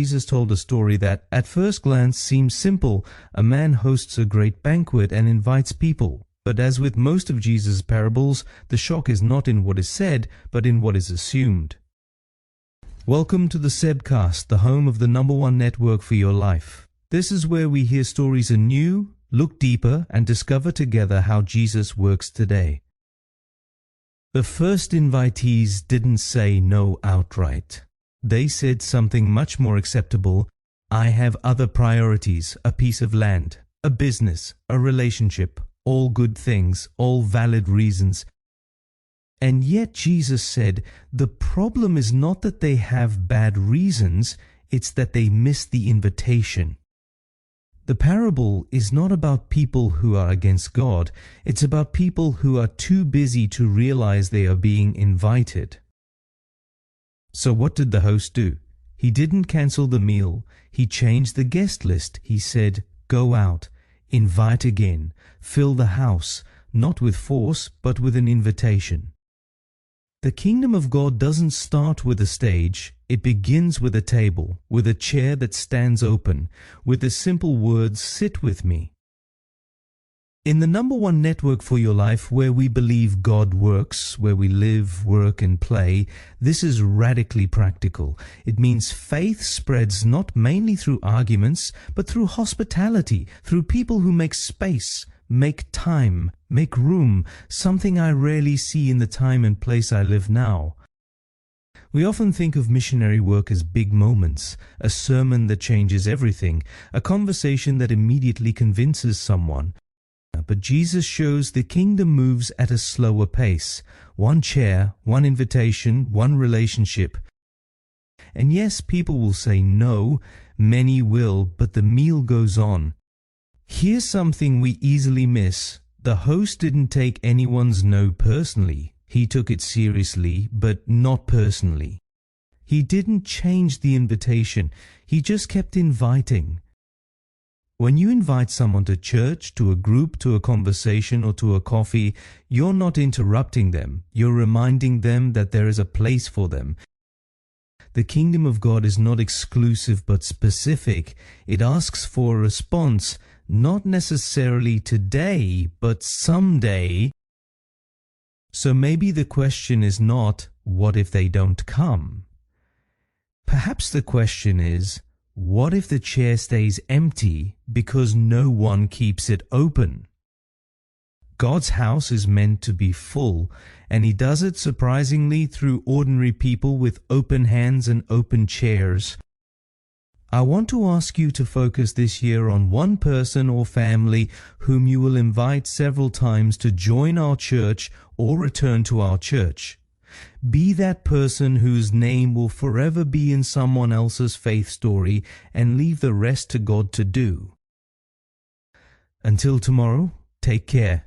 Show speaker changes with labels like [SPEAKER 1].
[SPEAKER 1] Jesus told a story that, at first glance, seems simple. A man hosts a great banquet and invites people. But as with most of Jesus' parables, the shock is not in what is said, but in what is assumed. Welcome to the Sebcast, the home of the #1 network for your life. This is where we hear stories anew, look deeper, and discover together how Jesus works today. The first invitees didn't say no outright. They said something much more acceptable. I have other priorities, a piece of land, a business, a relationship, all good things, all valid reasons. And yet Jesus said, the problem is not that they have bad reasons, it's that they miss the invitation. The parable is not about people who are against God, it's about people who are too busy to realize they are being invited. So what did the host do? He didn't cancel the meal, he changed the guest list. He said, go out, invite again, fill the house, not with force, but with an invitation. The kingdom of God doesn't start with a stage, it begins with a table, with a chair that stands open, with the simple words, sit with me. In the #1 network for your life, where we believe God works, where we live, work and play, this is radically practical. It means faith spreads not mainly through arguments, but through hospitality, through people who make space, make time, make room, something I rarely see in the time and place I live now. We often think of missionary work as big moments, a sermon that changes everything, a conversation that immediately convinces someone. But Jesus shows the kingdom moves at a slower pace. One chair, one invitation, one relationship. And yes, people will say no, many will, but the meal goes on. Here's something we easily miss. The host didn't take anyone's no personally. He took it seriously, but not personally. He didn't change the invitation. He just kept inviting. When you invite someone to church, to a group, to a conversation, or to a coffee, you're not interrupting them. You're reminding them that there is a place for them. The kingdom of God is not exclusive but specific. It asks for a response, not necessarily today, but someday. So maybe the question is not, what if they don't come? Perhaps the question is, what if the chair stays empty because no one keeps it open? God's house is meant to be full, and He does it surprisingly through ordinary people with open hands and open chairs. I want to ask you to focus this year on one person or family whom you will invite several times to join our church or return to our church. Be that person whose name will forever be in someone else's faith story, and leave the rest to God to do. Until tomorrow, take care.